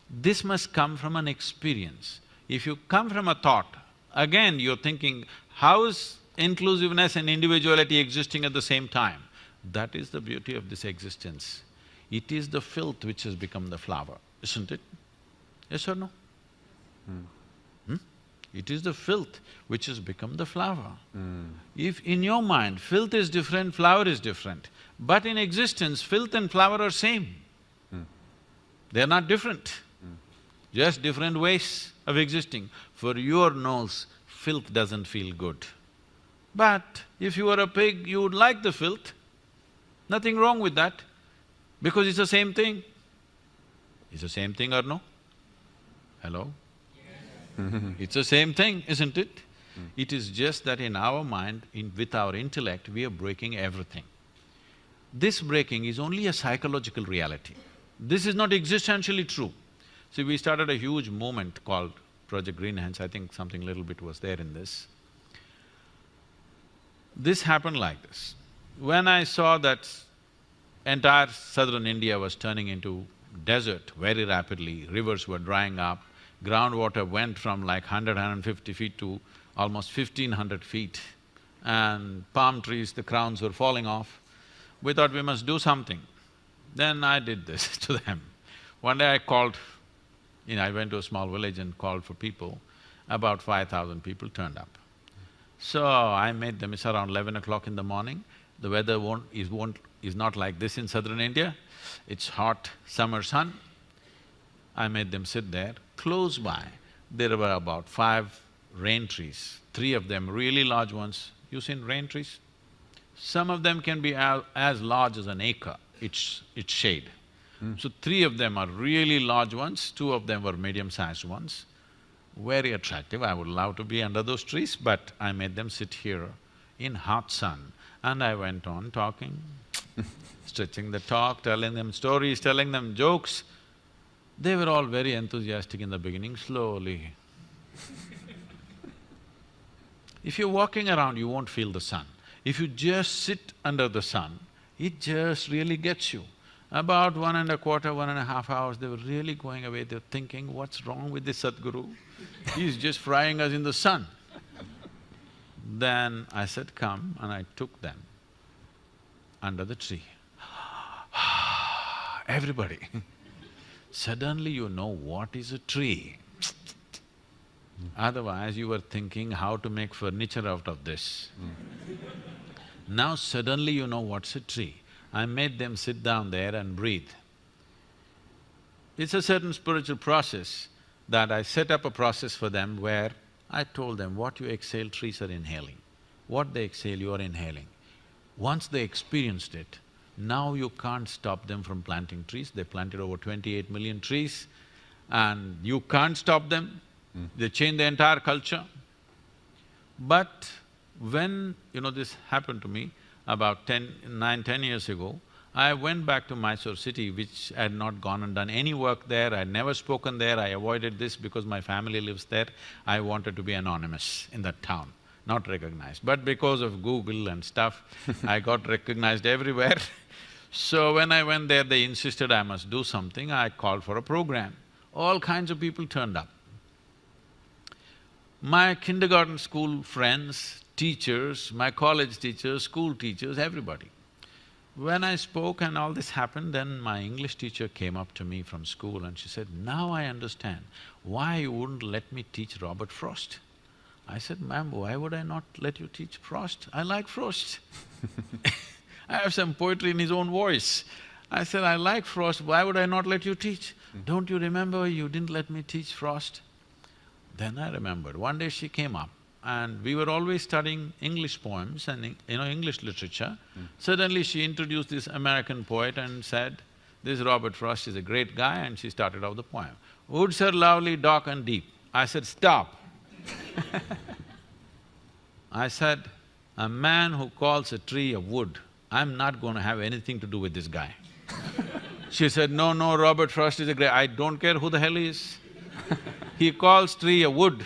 this must come from an experience. If you come from a thought, again you're thinking, how is inclusiveness and individuality existing at the same time? That is the beauty of this existence. It is the filth which has become the flower, isn't it? Yes or no? It is the filth which has become the flower. If in your mind filth is different, flower is different, but in existence filth and flower are same. They're not different, just different ways of existing. For your nose, filth doesn't feel good. But if you were a pig, you would like the filth. Nothing wrong with that, because it's the same thing. It's the same thing or no? Hello? It's the same thing, isn't it? It is just that in our mind, with our intellect, we are breaking everything. This breaking is only a psychological reality. This is not existentially true. See, we started a huge movement called Project Green Hands, I think something little bit was there in this. This happened like this. When I saw that entire southern India was turning into desert very rapidly, rivers were drying up, groundwater went from like 150 feet to almost 1,500 feet, and palm trees, the crowns were falling off. We thought we must do something. Then I did this to them. One day I called, I went to a small village and called for people. About 5,000 people turned up. So I made them, it's around 11 o'clock in the morning. The weather is not like this in southern India. It's hot summer sun. I made them sit there. Close by, there were about 5 rain trees, 3 of them really large ones. You seen rain trees? Some of them can be as large as an acre, its shade. So 3 of them are really large ones, 2 of them were medium-sized ones. Very attractive, I would love to be under those trees, but I made them sit here in hot sun. And I went on talking, stretching the talk, telling them stories, telling them jokes. They were all very enthusiastic in the beginning, slowly. If you're walking around, you won't feel the sun. If you just sit under the sun, it just really gets you. About 1.25, 1.5 hours, they were really going away, they were thinking, what's wrong with this Sadhguru? He's just frying us in the sun. Then I said, come, and I took them under the tree. Everybody. Suddenly you know what is a tree. Otherwise you were thinking how to make furniture out of this. Now suddenly you know what's a tree. I made them sit down there and breathe. It's a certain spiritual process that I set up a process for them where I told them, what you exhale, trees are inhaling. What they exhale, you are inhaling. Once they experienced it, now you can't stop them from planting trees. They planted over 28 million trees and you can't stop them. They changed the entire culture. But when, this happened to me about 9–10 years ago, I went back to Mysore city, which I had not gone and done any work there, I had never spoken there, I avoided this because my family lives there. I wanted to be anonymous in that town, not recognized. But because of Google and stuff, I got recognized everywhere. So when I went there, they insisted I must do something, I called for a program. All kinds of people turned up. My kindergarten school friends, teachers, my college teachers, school teachers, everybody. When I spoke and all this happened, then my English teacher came up to me from school and she said, now I understand why you wouldn't let me teach Robert Frost. I said, ma'am, why would I not let you teach Frost? I like Frost. I have some poetry in his own voice. I said, I like Frost, why would I not let you teach? Don't you remember you didn't let me teach Frost? Then I remembered, one day she came up and we were always studying English poems and English literature. Suddenly she introduced this American poet and said, this Robert Frost is a great guy, and she started off the poem. Woods are lovely, dark and deep. I said, stop. I said, a man who calls a tree a wood, I'm not going to have anything to do with this guy. She said, no, no, Robert Frost is a great… I don't care who the hell he is. He calls tree a wood.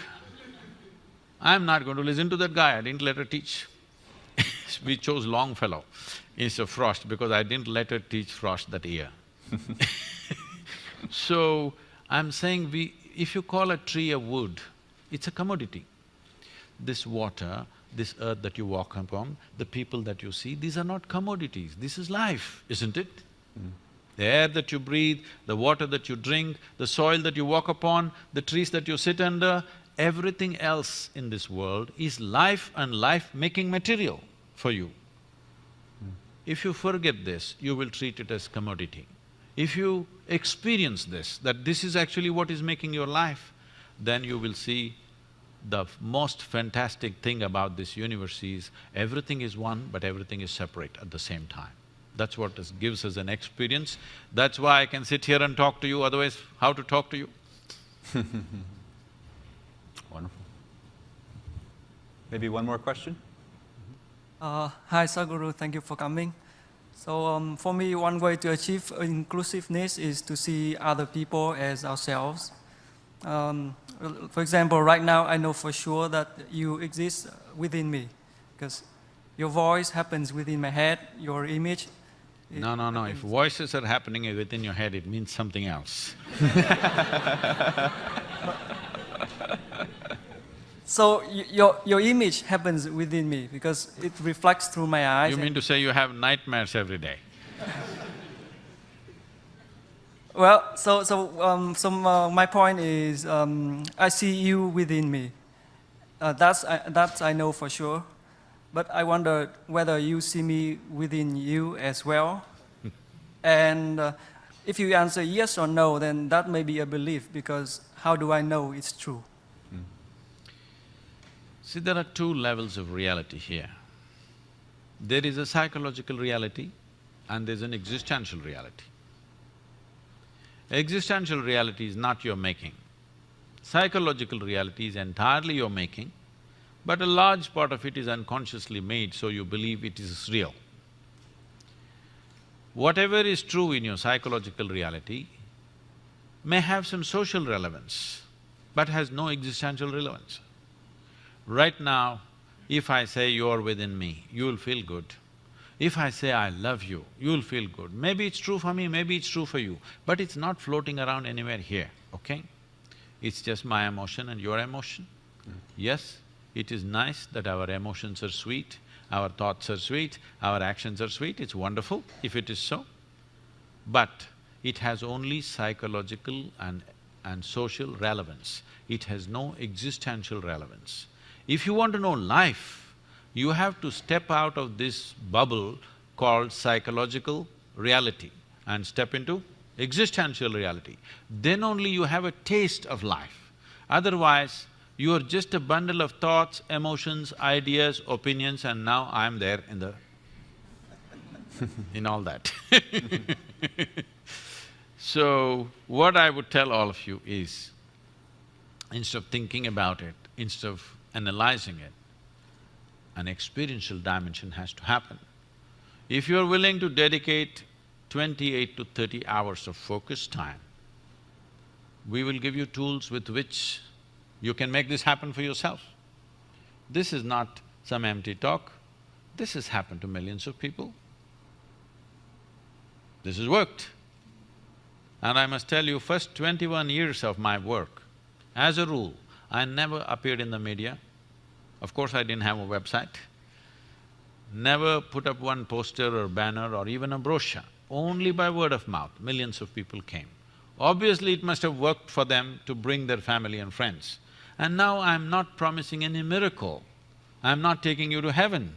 I'm not going to listen to that guy, I didn't let her teach. We chose Longfellow instead of Frost because I didn't let her teach Frost that year. So, I'm saying if you call a tree a wood, it's a commodity. This water, this earth that you walk upon, the people that you see, these are not commodities, this is life, isn't it? The air that you breathe, the water that you drink, the soil that you walk upon, the trees that you sit under, everything else in this world is life and life-making material for you. If you forget this, you will treat it as commodity. If you experience this, that this is actually what is making your life, then you will see the most fantastic thing about this universe is everything is one, but everything is separate at the same time. That's what gives us an experience. That's why I can sit here and talk to you, otherwise how to talk to you? Wonderful. Maybe one more question? Hi Sadhguru, thank you for coming. So for me, one way to achieve inclusiveness is to see other people as ourselves. For example, right now I know for sure that you exist within me because your voice happens within my head, your image No, no, no, if voices are happening within your head, it means something else. So your image happens within me because it reflects through my eyes. You mean to say you have nightmares every day? Well, my point is, I see you within me. That's I know for sure. But I wonder whether you see me within you as well. And if you answer yes or no, then that may be a belief, because how do I know it's true? See, there are two levels of reality here. There is a psychological reality and there's an existential reality. Existential reality is not your making. Psychological reality is entirely your making, but a large part of it is unconsciously made, so you believe it is real. Whatever is true in your psychological reality may have some social relevance, but has no existential relevance. Right now, if I say you're within me, you'll feel good. If I say I love you, you'll feel good. Maybe it's true for me, maybe it's true for you, but it's not floating around anywhere here, okay? It's just my emotion and your emotion. Yes, it is nice that our emotions are sweet, our thoughts are sweet, our actions are sweet, it's wonderful if it is so. But it has only psychological and social relevance. It has no existential relevance. If you want to know life, you have to step out of this bubble called psychological reality and step into existential reality. Then only you have a taste of life. Otherwise, you are just a bundle of thoughts, emotions, ideas, opinions, and now I'm there in the… in all that. So, what I would tell all of you is, instead of thinking about it, instead of analyzing it, an experiential dimension has to happen. If you're willing to dedicate 28 to 30 hours of focus time, we will give you tools with which you can make this happen for yourself. This is not some empty talk, this has happened to millions of people. This has worked. And I must tell you, first 21 years of my work, as a rule, I never appeared in the media. Of course, I didn't have a website. Never put up one poster or banner or even a brochure. Only by word of mouth, millions of people came. Obviously, it must have worked for them to bring their family and friends. And now I'm not promising any miracle. I'm not taking you to heaven.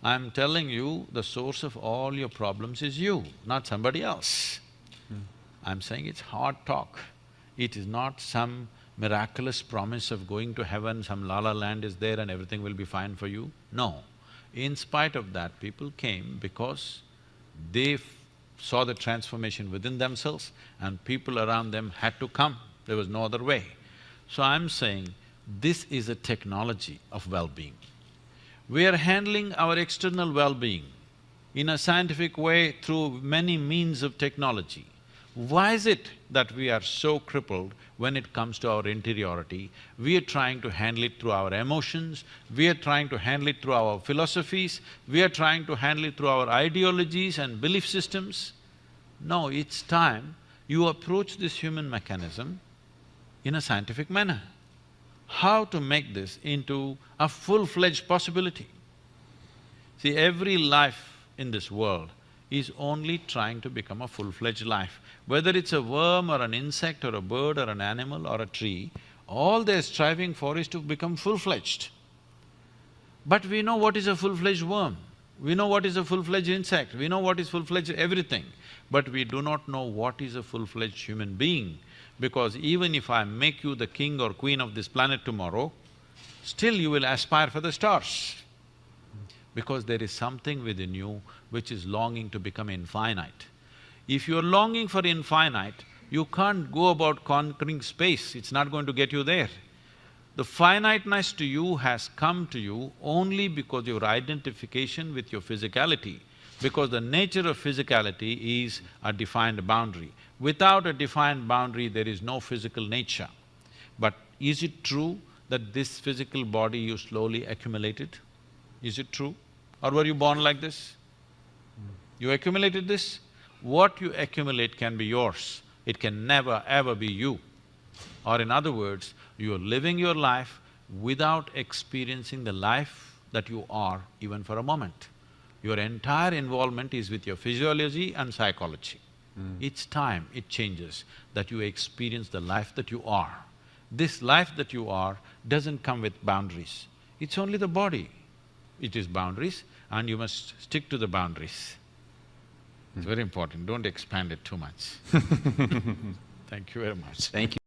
I'm telling you the source of all your problems is you, not somebody else. I'm saying it's hard talk. It is not some miraculous promise of going to heaven, some la-la land is there and everything will be fine for you. No. In spite of that, people came because they saw the transformation within themselves and people around them had to come. There was no other way. So I'm saying, this is a technology of well-being. We are handling our external well-being in a scientific way through many means of technology. Why is it that we are so crippled when it comes to our interiority? We are trying to handle it through our emotions, we are trying to handle it through our philosophies, we are trying to handle it through our ideologies and belief systems. No, it's time you approach this human mechanism in a scientific manner. How to make this into a full-fledged possibility? See, every life in this world is only trying to become a full-fledged life. Whether it's a worm or an insect or a bird or an animal or a tree, all they're striving for is to become full-fledged. But we know what is a full-fledged worm, we know what is a full-fledged insect, we know what is full-fledged everything, but we do not know what is a full-fledged human being, because even if I make you the king or queen of this planet tomorrow, still you will aspire for the stars. Because there is something within you which is longing to become infinite. If you're longing for infinite, you can't go about conquering space, it's not going to get you there. The finiteness to you has come to you only because your identification with your physicality, because the nature of physicality is a defined boundary. Without a defined boundary, there is no physical nature. But is it true that this physical body you slowly accumulated? Is it true? Or were you born like this? You accumulated this, what you accumulate can be yours. It can never ever be you. Or in other words, you are living your life without experiencing the life that you are even for a moment. Your entire involvement is with your physiology and psychology. Each time it changes that you experience the life that you are. This life that you are doesn't come with boundaries. It's only the body. It is boundaries and you must stick to the boundaries. It's very important, don't expand it too much. Thank you very much. Thank you.